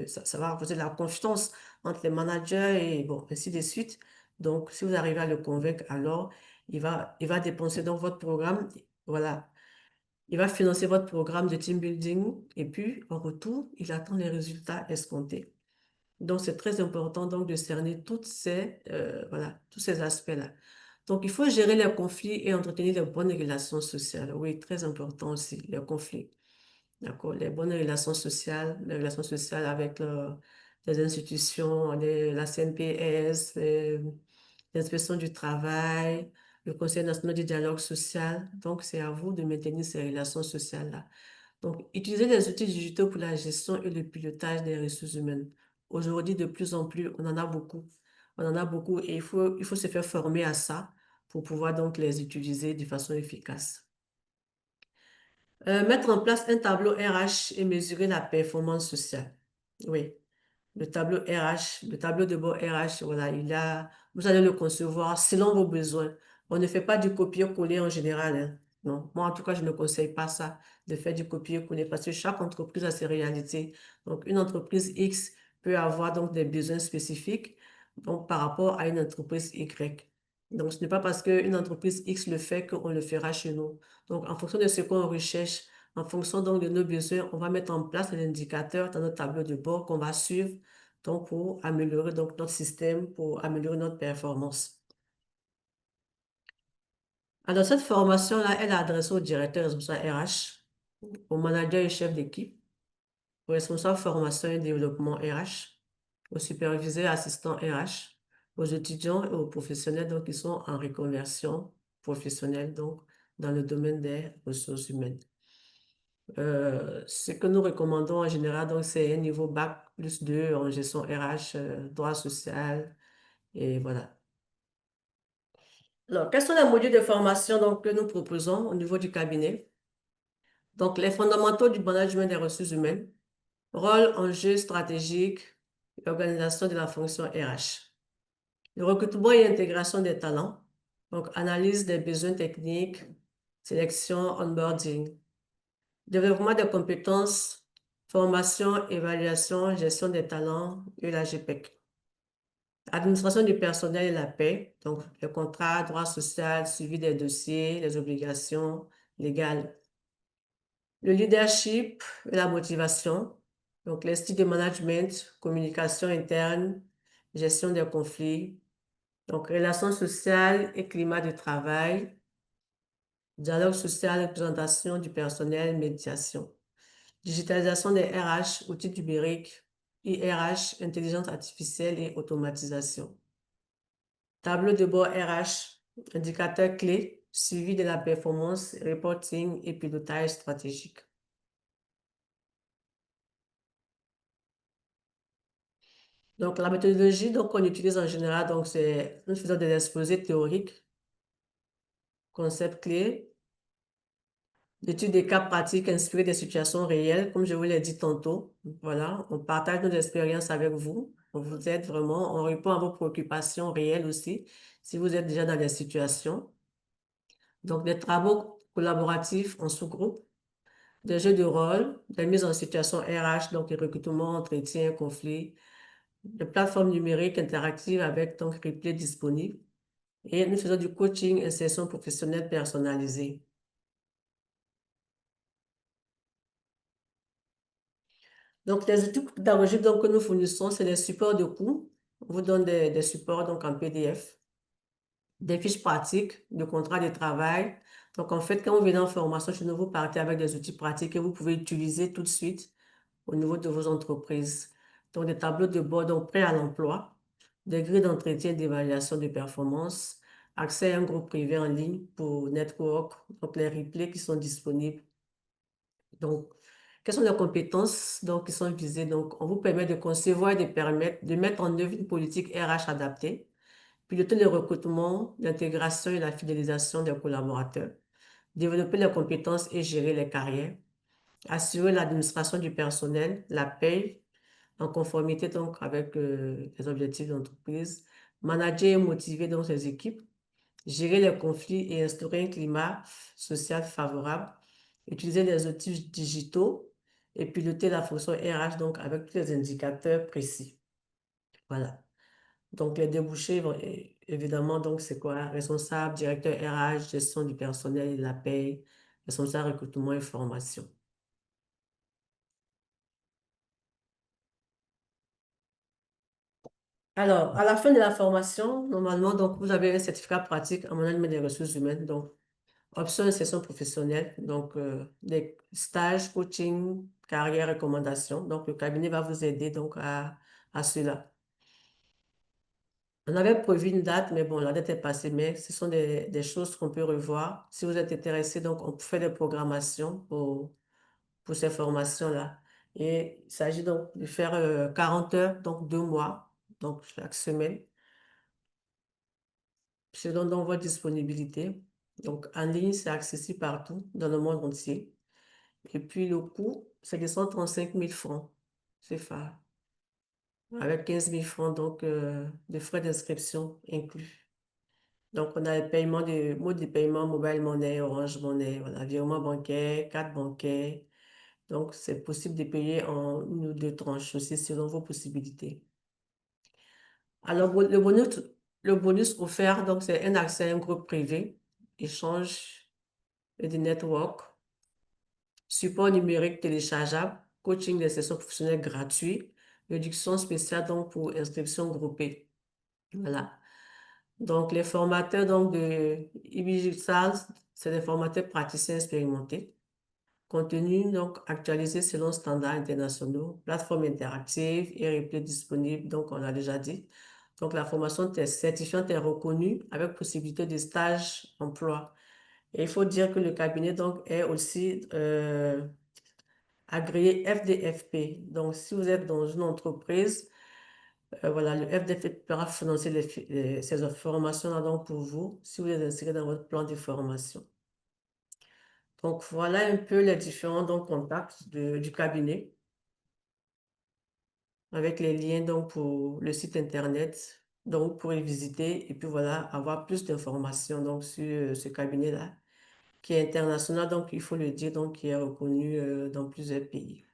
ça va renforcer la confiance entre les managers et bon, ainsi de suite. Donc, si vous arrivez à le convaincre, alors il va dépenser dans votre programme, voilà. Il va financer votre programme de team building et puis, en retour, il attend les résultats escomptés. Donc, c'est très important donc de cerner voilà, tous ces aspects-là. Donc, il faut gérer les conflits et entretenir les bonnes relations sociales. Oui, très important aussi, les conflits. D'accord? Les relations sociales avec les institutions, la CNPS, l'inspection du travail, le Conseil national du dialogue social. Donc, c'est à vous de maintenir ces relations sociales-là. Donc, utiliser les outils digitaux pour la gestion et le pilotage des ressources humaines. Aujourd'hui, de plus en plus, on en a beaucoup. On en a beaucoup et il faut se faire former à ça pour pouvoir donc les utiliser de façon efficace. Mettre en place un tableau RH et mesurer la performance sociale. Oui. Le tableau RH, le tableau de bord RH, voilà, vous allez le concevoir selon vos besoins. On ne fait pas du copier-coller en général, hein. Non, moi en tout cas, je ne conseille pas ça, de faire du copier-coller parce que chaque entreprise a ses réalités. Donc, une entreprise X peut avoir donc des besoins spécifiques donc, par rapport à une entreprise Y. Donc, ce n'est pas parce qu'une entreprise X le fait qu'on le fera chez nous. Donc, en fonction de ce qu'on recherche, en fonction donc de nos besoins, on va mettre en place un indicateur dans notre tableau de bord qu'on va suivre donc pour améliorer donc notre système, pour améliorer notre performance. Alors, cette formation-là, elle est adressée au directeur responsable RH, au manager et chef d'équipe, au responsable formation et développement RH, au superviseur assistant RH, aux étudiants et aux professionnels donc, qui sont en reconversion professionnelle donc, dans le domaine des ressources humaines. Ce que nous recommandons en général, donc, c'est un niveau bac plus 2 en gestion RH, droit social, et voilà. Alors, quels sont les modules de formation donc, que nous proposons au niveau du cabinet? Donc, les fondamentaux du management des ressources humaines, rôle, enjeux stratégiques et organisation de la fonction RH. Le recrutement et intégration des talents, donc analyse des besoins techniques, sélection, onboarding. Développement des compétences, formation, évaluation, gestion des talents et la GPEC. Administration du personnel et la paix, donc le contrat, droit social, suivi des dossiers, les obligations légales. Le leadership et la motivation, donc les styles de management, communication interne, gestion des conflits, donc relations sociales et climat de travail, dialogue social, représentation du personnel, médiation. Digitalisation des RH, outils numériques, IRH, intelligence artificielle et automatisation. Tableau de bord RH, indicateurs clés, suivi de la performance, reporting et pilotage stratégique. Donc, la méthodologie qu'on utilise en général, donc, c'est nous faisons des exposés théoriques, concepts clés, l'étude des cas pratiques inspirés des situations réelles, comme je vous l'ai dit tantôt. Voilà, on partage nos expériences avec vous. On vous aide vraiment, on répond à vos préoccupations réelles aussi, si vous êtes déjà dans des situations. Donc, des travaux collaboratifs en sous-groupe, des jeux de rôle, des mises en situation RH, donc les recrutements, entretiens, conflits, des plateformes numériques interactives avec donc replay disponible. Et nous faisons du coaching, insertion professionnelle personnalisée. Donc, les outils pédagogiques donc, que nous fournissons, c'est les supports de cours. On vous donne des supports donc, en PDF, des fiches pratiques, de contrats de travail. Donc, en fait, quand vous venez en formation chez nous, vous partez avec des outils pratiques que vous pouvez utiliser tout de suite au niveau de vos entreprises. Donc, des tableaux de bord donc, prêts à l'emploi, des grilles d'entretien et d'évaluation de performance, accès à un groupe privé en ligne pour network, donc les replays qui sont disponibles. Donc, quelles sont les compétences donc, qui sont visées? Donc, on vous permet de concevoir et de mettre en œuvre une politique RH adaptée, piloter le recrutement, l'intégration et la fidélisation des collaborateurs, développer les compétences et gérer les carrières, assurer l'administration du personnel, la paye, en conformité donc avec les objectifs d'entreprise, manager et motiver donc ses équipes, gérer les conflits et instaurer un climat social favorable, utiliser les outils digitaux et piloter la fonction RH donc avec tous les indicateurs précis. Voilà. Donc les débouchés, évidemment, donc c'est quoi? Responsable, directeur RH, gestion du personnel et de la paye, responsable recrutement et formation. Alors, à la fin de la formation, normalement, donc, vous avez un certificat pratique en management des ressources humaines. Donc, option insertion professionnelle, donc des stages, coaching, carrière, recommandations. Donc, le cabinet va vous aider donc à cela. On avait prévu une date, mais bon, la date est passée, mais ce sont des choses qu'on peut revoir. Si vous êtes intéressé, donc, on fait des programmations pour ces formations-là. Et il s'agit donc de faire 40 heures, donc 2 mois, donc chaque semaine, selon donc votre disponibilité. Donc, en ligne, c'est accessible partout dans le monde entier. Et puis, le coût, c'est de 135 000 francs. C'est ça. Avec 15 000 francs, donc, de frais d'inscription inclus. Donc, on a le paiement de, mode de paiement mobile money, Orange Money, voilà, virement bancaire, carte bancaire. Donc, c'est possible de payer en une ou deux tranches aussi selon vos possibilités. Alors, le bonus offert, donc, c'est un accès à un groupe privé, échange et de network, support numérique téléchargeable, coaching des sessions professionnelles gratuits, réduction spéciale donc pour inscription groupée. Voilà. Donc, les formateurs donc, de IBJSAL, c'est des formateurs praticiens expérimentés. Contenu donc actualisé selon standards internationaux, plateforme interactive et replay disponible, donc on l'a déjà dit. Donc, la formation certifiante est reconnue avec possibilité de stage emploi. Et il faut dire que le cabinet donc, est aussi agréé FDFP. Donc, si vous êtes dans une entreprise, voilà, le FDFP pourra financer ces formations-là donc pour vous, si vous êtes inscrit dans votre plan de formation. Donc, voilà un peu les différents donc, contacts du cabinet avec les liens donc, pour le site Internet. Donc, vous pourrez visiter et puis voilà, avoir plus d'informations donc, sur ce cabinet-là, qui est international, donc il faut le dire, donc qui est reconnu dans plusieurs pays.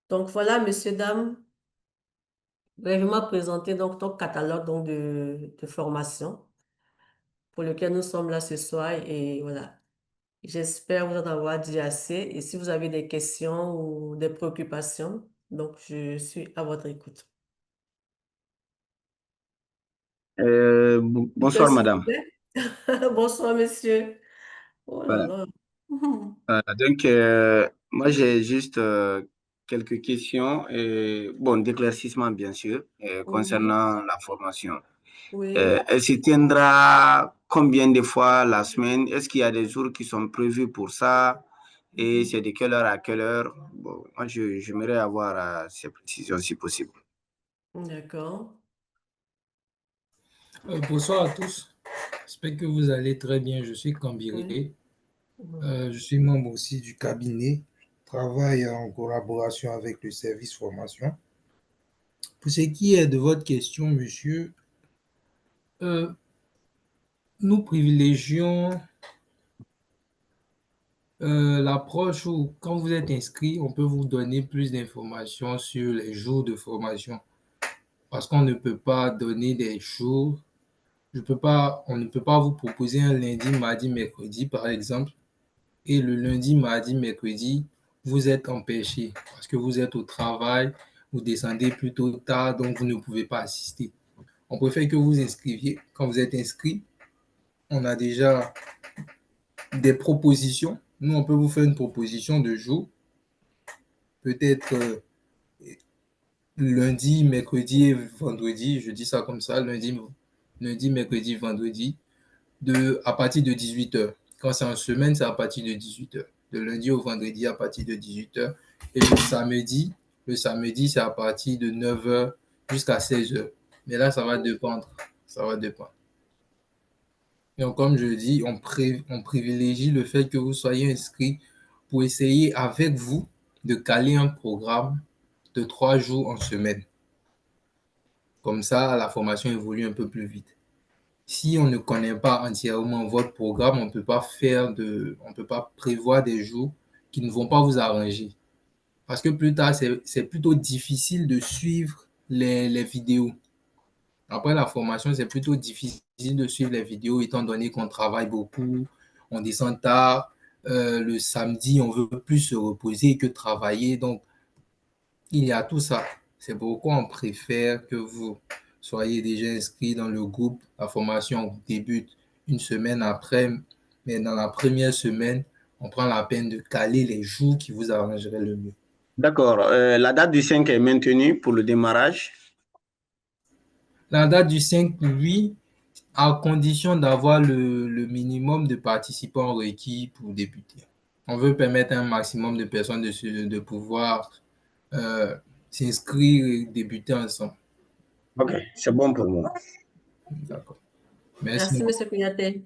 Donc, voilà, messieurs, dames, brièvement présenter donc ton catalogue donc, de formation pour lequel nous sommes là ce soir et voilà. J'espère vous en avoir dit assez et si vous avez des questions ou des préoccupations, donc je suis à votre écoute. Bonsoir, S'il vous madame. plaît. Bonsoir, monsieur. Oh là Voilà. là. Donc, moi, j'ai juste quelques questions, bon, d'éclaircissement bien sûr, Mhm. concernant la formation. Oui. Elle se tiendra combien de fois la semaine? Est-ce qu'il y a des jours qui sont prévus pour ça? Et Mhm. c'est de quelle heure à quelle heure? Bon, moi, j'aimerais avoir ces précisions si possible. D'accord. Bonsoir à tous. J'espère que vous allez très bien. Je suis Oui. Kambiré. Mhm. Je suis membre aussi du cabinet. Je travaille en collaboration avec le service formation. Pour ce qui est de votre question, monsieur, euh, nous privilégions l'approche où, quand vous êtes inscrit, on peut vous donner plus d'informations sur les jours de formation. Parce qu'on ne peut pas donner des jours. On ne peut pas vous proposer un lundi, mardi, mercredi, par exemple. Et le lundi, mardi, mercredi, vous êtes empêché parce que vous êtes au travail, vous descendez plutôt tard, donc vous ne pouvez pas assister. On préfère que vous inscriviez. Quand vous êtes inscrit, on a déjà des propositions. Nous, on peut vous faire une proposition de jour, peut-être lundi, mercredi et vendredi. Je dis ça comme ça, lundi, mercredi, vendredi, à partir de 18 heures. Quand c'est en semaine, c'est à partir de 18 heures. De lundi au vendredi à partir de 18 heures. Et le samedi, c'est à partir de 9 heures jusqu'à 16 heures. Mais là, ça va dépendre. Ça va dépendre. Donc, comme je dis, on privilégie le fait que vous soyez inscrit pour essayer avec vous de caler un programme de 3 jours en semaine. Comme ça, la formation évolue un peu plus vite. Si on ne connaît pas entièrement votre programme, on peut pas prévoir des jours qui ne vont pas vous arranger. Parce que plus tard, c'est plutôt difficile de suivre les vidéos. Après la formation, c'est plutôt difficile de suivre les vidéos étant donné qu'on travaille beaucoup, on descend tard. Le samedi, on veut plus se reposer que travailler. Donc, il y a tout ça. C'est pourquoi on préfère que vous soyez déjà inscrit dans le groupe. La formation débute une semaine après, mais dans la première semaine, on prend la peine de caler les jours qui vous arrangeraient le mieux. D'accord. La date du 5 est maintenue pour le démarrage. La date du 5, oui, à condition d'avoir le minimum de participants requis pour débuter. On veut permettre à un maximum de personnes de pouvoir euh, s'inscrire et débuter ensemble. Ok, c'est bon pour moi. D'accord. Merci. Merci, Monsieur Kouyaté.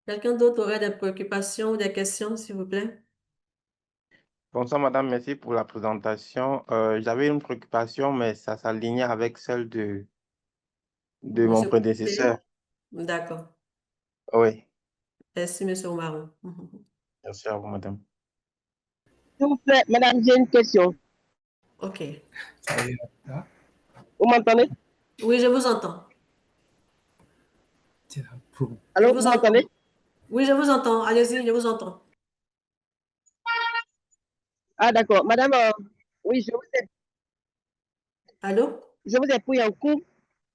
Quelqu'un d'autre aurait des préoccupations ou des questions, s'il vous plaît? Bonsoir, madame, merci pour la présentation. J'avais une préoccupation, mais ça s'alignait avec celle de mon Monsieur Kouyaté? prédécesseur. D'accord. Oui, Merci, Monsieur Oumarou. Mhm. merci à vous, madame. S'il vous plaît, madame, j'ai une question. OK. Vous m'entendez? Oui, je vous entends. Je Allô, vous vous entends. m'entendez? Oui, je vous entends. Allez-y, je vous entends. Ah, d'accord. Madame, oui, Allô? je vous ai pris en cours,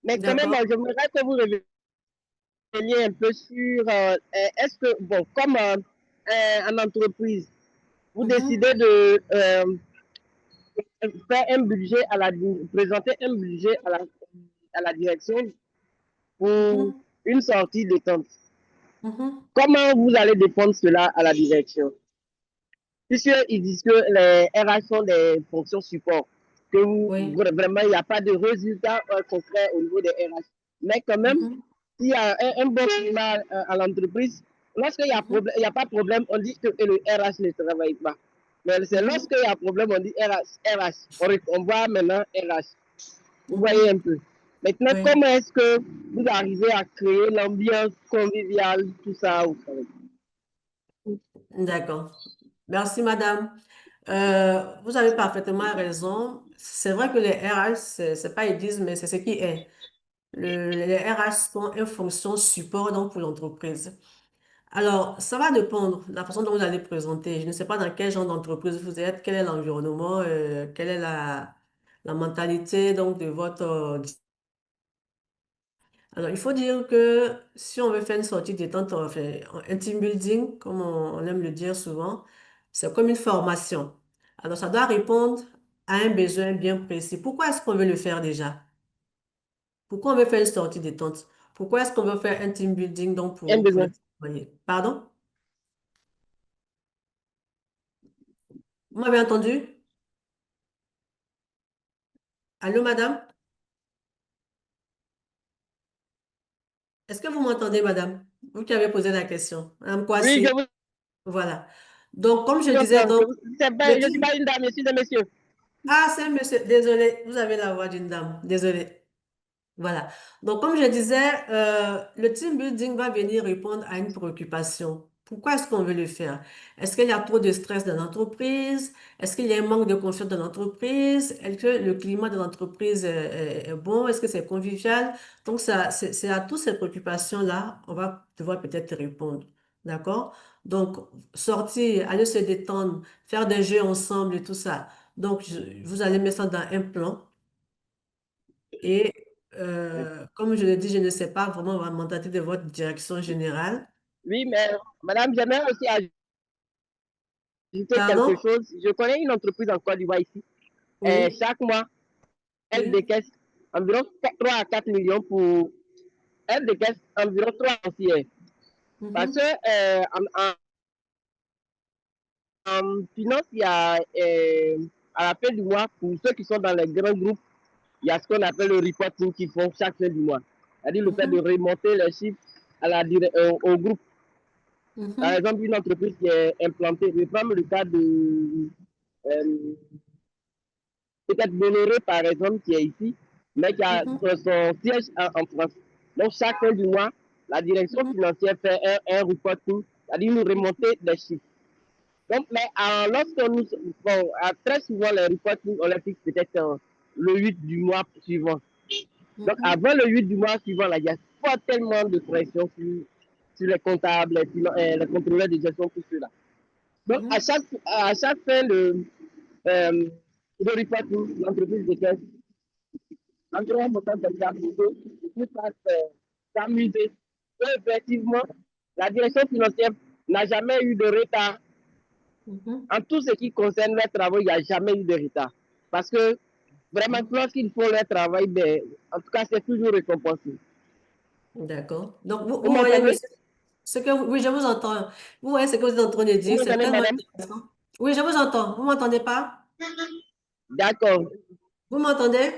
mais quand même, D'accord. j'aimerais que vous reveniez un peu sur, est-ce que, bon, comme en entreprise, vous Mhm. décidez de faire un budget présenter un budget à la direction pour Mhm. une sortie de tente. Mhm. Comment vous allez défendre cela à la direction? Puisqu'ils disent que les RH sont des fonctions support, que Oui. vraiment il n'y a pas de résultat concret au niveau des RH. Mais quand même, Mhm. s'il y a un bon climat à l'entreprise, lorsqu'il Mhm. n'y a pas de problème, on dit que le RH ne travaille pas. Mais c'est Mhm. lorsqu'il y a problème, on dit RH. On voit maintenant RH. Vous voyez Mhm. un peu. Maintenant, Oui. comment est-ce que vous arrivez à créer l'ambiance conviviale, tout ça au travail? D'accord. Merci, madame. Vous avez parfaitement raison. C'est vrai que les RH, c'est pas ils disent, mais c'est ce qui est. Les RH sont une fonction support donc pour l'entreprise. Alors, ça va dépendre de la façon dont vous allez présenter. Je ne sais pas dans quel genre d'entreprise vous êtes, quel est l'environnement, quelle est la mentalité donc de votre. Alors, il faut dire que si on veut faire une sortie détente, enfin, un team building, comme on aime le dire souvent, c'est comme une formation. Alors, ça doit répondre à un besoin bien précis. Pourquoi est-ce qu'on veut le faire déjà? Pourquoi on veut faire une sortie détente? Pourquoi est-ce qu'on veut faire un team building donc Un pour les besoin. employés? Pardon? Vous m'avez entendu? Allô, madame? Est-ce que vous m'entendez, madame? Vous qui avez posé la question. Madame Oui, je Kwasi. vous Voilà. Donc, comme je disais, entends. donc, Je le ne suis team... pas une dame, je suis un monsieur. Ah, c'est un monsieur. Désolé, vous avez la voix d'une dame. Désolé. Voilà. Donc, comme je disais, le team building va venir répondre à une préoccupation. Pourquoi est-ce qu'on veut le faire? Est-ce qu'il y a trop de stress dans l'entreprise? Est-ce qu'il y a un manque de confiance dans l'entreprise? Est-ce que le climat de l'entreprise est bon? Est-ce que c'est convivial? Donc, ça, c'est à toutes ces préoccupations-là, on va devoir peut-être répondre. D'accord? Donc, sortir, aller se détendre, faire des jeux ensemble et tout ça. Donc, vous allez mettre ça dans un plan. Et comme je l'ai dit, je ne sais pas vraiment la mentalité de votre direction générale. Oui, mais madame, j'aimerais aussi ajouter quelque Pardon? chose. Je connais une entreprise en Côte d'Ivoire ici. Oui, Chaque mois, elle oui. décaisse environ 3 à 4 millions pour. Elle décaisse environ 3 entières. Parce que Mhm, en finance, il y a à la fin du mois, pour ceux qui sont dans les grands groupes, il y a ce qu'on appelle le reporting qu'ils font chaque fin du mois. C'est-à-dire le fait de mhm, remonter les chiffres au groupe. Par mhm, exemple, une entreprise qui est implantée, je prends le cas de euh, peut-être Bolloré, par exemple, qui est ici, mais qui a mhm, son siège en France. Donc, chaque fin du mois, la direction mhm, financière fait un reporting, c'est-à-dire une remontée des chiffres. Donc, mais lorsque nous, bon, très souvent, les reportings, on les fixe peut-être le 8 du mois suivant. Donc, mhm, avant le 8 du mois suivant, là, il y a pas tellement de pression sur les comptables, les contrôleurs de gestion, tout cela. Donc, mhm, à chaque fin de reporting, l'entreprise de caisse, environ un montant de capitaux qui passe s'amuser. Et effectivement, la direction financière n'a jamais eu de retard. mhm. En tout ce qui concerne leurs travaux, il n'y a jamais eu de retard. Parce que vraiment, lorsqu'ils font leur travail, ben, en tout cas, c'est toujours récompensé. D'accord. Donc, vous, Vous vous voyez, m'entendez? monsieur, ce que oui, je vous entends. Vous voyez ce que vous êtes en train de Vous dire, c'est m'entendez, tellement madame? intéressant. Oui, je vous entends. Vous m'entendez pas? D'accord. Vous m'entendez?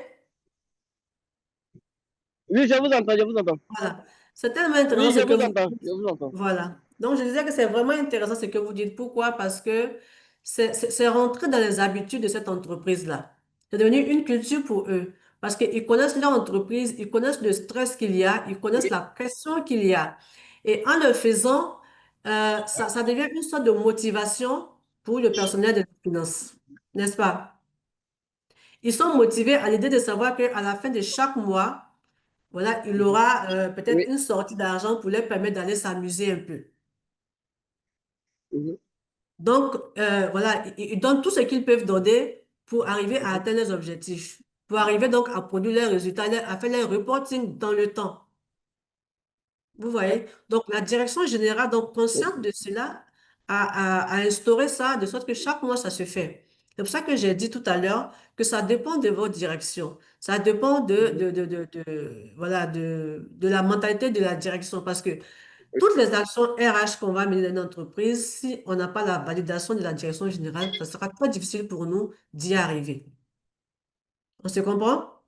Oui, je vous entends, je vous entends. Voilà. C'est tellement intéressant Oui, ce je que vous vous entends, dites. je vous entends. Voilà. Donc, je disais que c'est vraiment intéressant ce que vous dites. Pourquoi? Parce que c'est rentré dans les habitudes de cette entreprise-là. C'est devenu une culture pour eux. Parce qu'ils connaissent leur entreprise, ils connaissent le stress qu'il y a, ils connaissent Oui, la pression qu'il y a. Et en le faisant, ça devient une sorte de motivation pour le personnel de la finance. N'est-ce pas? Ils sont motivés à l'idée de savoir qu'à la fin de chaque mois, voilà, il aura peut-être oui. une sortie d'argent pour leur permettre d'aller s'amuser un peu. Mhm, Donc, voilà, ils donnent tout ce qu'ils peuvent donner pour arriver à mhm, atteindre leurs objectifs, pour arriver donc à produire leurs résultats, à faire leur reporting dans le temps. Vous voyez? Donc, la direction générale, donc oui, consciente de cela, a instauré ça de sorte que chaque mois, ça se fait. C'est pour ça que j'ai dit tout à l'heure que ça dépend de votre direction. Ça dépend mhm, voilà, de la mentalité de la direction. Parce que oui. toutes les actions RH qu'on va mener dans une entreprise, si on n'a pas la validation de la direction générale, ça sera très difficile pour nous d'y arriver. On se comprend?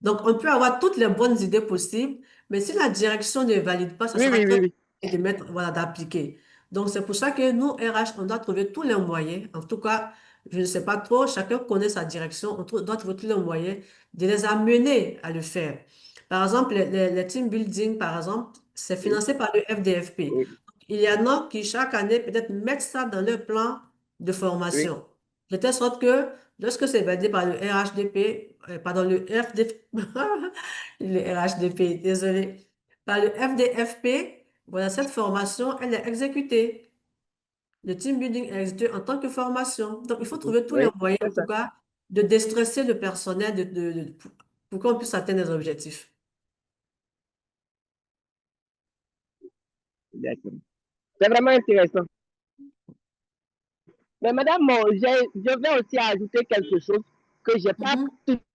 Donc, on peut avoir toutes les bonnes idées possibles, mais si la direction ne valide pas, ça Oui, sera oui, très oui, oui. compliqué de mettre, voilà, d'appliquer. Donc, c'est pour ça que nous, RH, on doit trouver tous les moyens. En tout cas, je ne sais pas trop, chacun connaît sa direction, doit trouver tous les moyens de les amener à le faire. Par exemple, les team building, par exemple, c'est Oui, financé par le FDFP. oui, Il y en a qui, chaque année, peut-être mettent ça dans leur plan de oui. formation. De telle sorte que lorsque c'est validé par le RHDP, pardon, le FD, le RHDP, désolé, par le FDFP, voilà, cette formation, elle est exécutée. Le team building est exécuté en tant que formation. Donc, il faut Mhm, trouver tous les oui, moyens, en c'est ça. tout cas, de déstresser le personnel pour qu'on puisse atteindre les objectifs. D'accord. C'est vraiment intéressant. Mais madame, je vais aussi ajouter quelque chose que je n'ai pas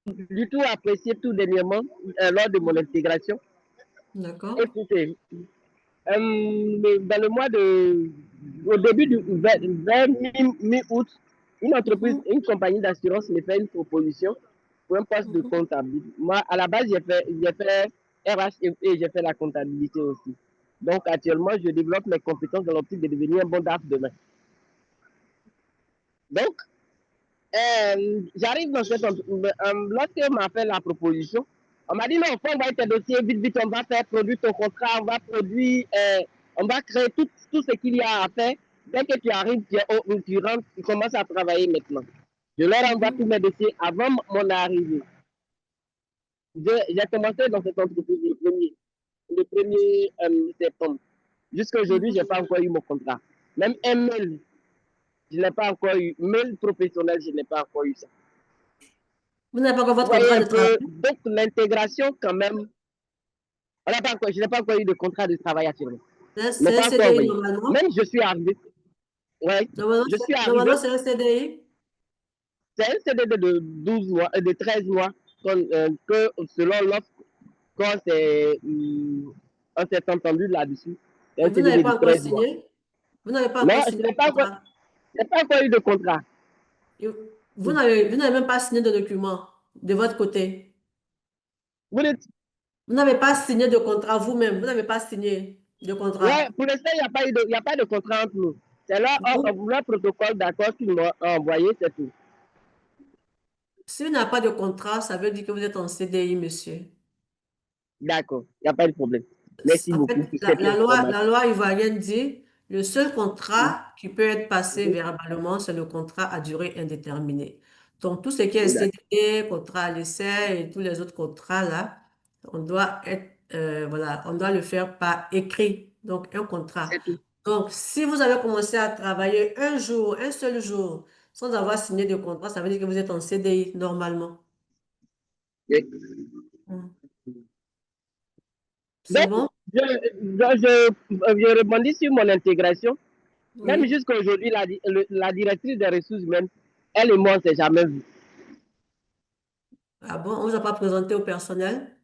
du tout apprécié tout dernièrement lors de mon intégration. D'accord. Écoutez, dans le mois au début vers mi-août, une entreprise, une compagnie d'assurance me fait une proposition pour un poste de comptable. Moi, à la base, j'ai fait RH et j'ai fait la comptabilité aussi. Donc, actuellement, je développe mes compétences dans l'optique de devenir un bon DAF demain. Donc, j'arrive dans cette entreprise. Lorsqu'on m'a fait la proposition, on m'a dit non, faut envoyer tes dossiers, vite, vite, on va faire produire ton contrat, on va produire, on va créer tout ce qu'il y a à faire. Dès que tu arrives, tu rentres, tu commences à travailler maintenant. Je leur envoie tous mes dossiers avant mon arrivée. J'ai commencé dans cette entreprise le 1er septembre. Jusqu'à aujourd'hui, je n'ai pas encore eu mon contrat. Même un mail, je n'ai pas encore eu. Mail professionnel, je n'ai pas encore eu ça. Vous n'avez pas encore Vous votre voyez contrat un de travail? peu, donc l'intégration quand même, je n'ai pas encore eu de contrat de travail actuellement. Je n'ai C'est un pas encore CDI envoyé. normalement? Même je suis arrivé. Ouais, je suis arrivé. Normalement, c'est un CDI? C'est un CDD de 12 mois, de 13 mois, que selon l'offre, quand on s'est entendu là-dessus, c'est Et un vous n'avez CDD de pas encore 13 mois. signé? Vous n'avez pas Non, encore je signé n'ai le pas encore, contrat? eu de contrat. Et vous n'avez même pas signé de document de votre côté. Vous dites, Vous n'avez pas signé de contrat vous-même. Vous n'avez pas signé de ouais, contrat. pour l'instant, il n'y a pas de contrat entre nous. C'est leur protocole d'accord qu'ils m'ont envoyé, c'est tout. Si vous n'avez pas de contrat, ça veut dire que vous êtes en CDI, monsieur. D'accord, il n'y a pas de problème. Merci En beaucoup fait, pour cette la information. loi ivoirienne dit le seul contrat qui peut être passé verbalement, c'est le contrat à durée indéterminée. Donc, tout ce qui est CDD, contrat à l'essai et tous les autres contrats là, on doit voilà, on doit le faire par écrit. Donc, un contrat. C'est tout. Donc, si vous avez commencé à travailler un jour, un seul jour, sans avoir signé de contrat, ça veut dire que vous êtes en CDI normalement. Oui. Hmm. C'est Donc, bon? je rebondis sur mon intégration. Même Oui. jusqu'à aujourd'hui, la directrice des ressources humaines, elle et moi, on ne s'est jamais vus. Ah bon, on ne vous a pas présenté au personnel?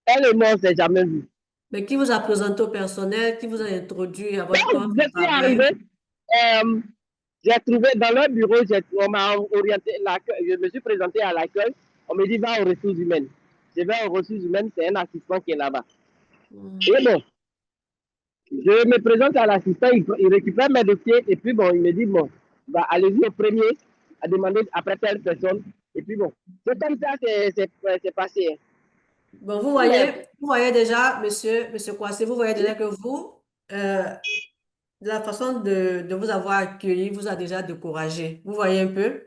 Elle et moi, on ne s'est jamais vus. Mais qui vous a présenté au personnel, qui vous a introduit à votre Donc, poste je de suis travail? arrivé, j'ai trouvé dans leur bureau, on m'a orienté, je me suis présenté à l'accueil, on me dit va aux ressources humaines. Je vais aux ressources humaines, c'est un assistant qui est là-bas. Et bon, je me présente à l'assistant, il récupère mes dossiers, et puis bon, il me dit bon, bah, allez-y au premier, à demander après telle personne. Et puis bon, c'est comme ça que c'est passé. Hein. Bon, Mais, vous voyez déjà, monsieur Kouassi, vous voyez déjà que vous, la façon de vous avoir accueilli vous a déjà découragé. Vous voyez un peu?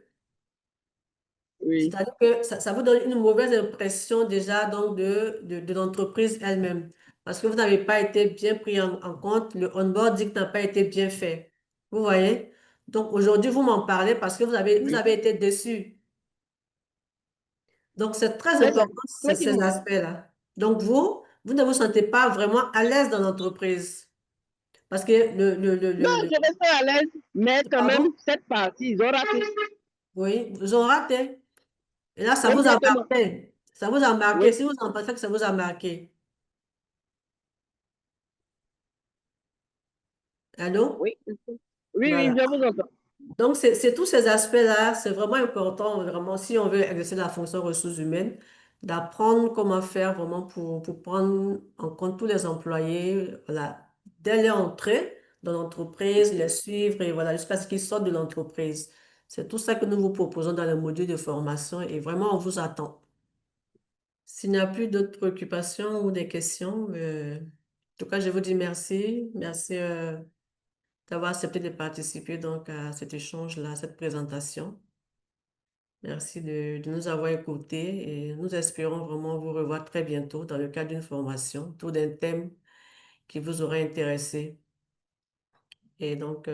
oui, C'est-à-dire que ça vous donne une mauvaise impression déjà donc de l'entreprise elle-même. Parce que vous n'avez pas été bien pris en compte, le onboarding n'a pas été bien fait. Vous voyez? Donc aujourd'hui, vous m'en parlez parce que vous oui. avez été déçu. Donc c'est très C'est ça. important ces Effectivement. aspects-là. Donc vous ne vous sentez pas vraiment à l'aise dans l'entreprise. Parce que Non, je reste à l'aise, mais quand même, pardon? cette partie, ils ont raté. Oui, ils ont raté. Et là, ça vous a Complètement. marqué. Ça vous a marqué. Oui, Si vous en pensez que ça vous a marqué. Allô? oui. Oui, oui, Voilà. je vous entends. Donc, c'est tous ces aspects-là, c'est vraiment important, vraiment, si on veut exercer la fonction ressources humaines, d'apprendre comment faire vraiment pour prendre en compte tous les employés, voilà, dès leur entrée dans l'entreprise, les suivre et voilà, jusqu'à ce qu'ils sortent de l'entreprise. C'est tout ça que nous vous proposons dans le module de formation et vraiment, on vous attend. S'il n'y a plus d'autres préoccupations ou des questions, en tout cas, je vous dis merci. Merci, d'avoir accepté de participer donc à cet échange-là, à cette présentation. Merci de nous avoir écoutés et nous espérons vraiment vous revoir très bientôt dans le cadre d'une formation autour d'un thème qui vous aura intéressé. Et donc,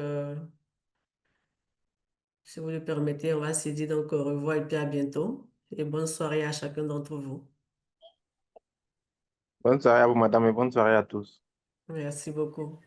si vous le permettez, on va se dire donc au revoir et puis à bientôt. Et bonne soirée à chacun d'entre vous. Bonne soirée à vous, madame, et bonne soirée à tous. Merci beaucoup.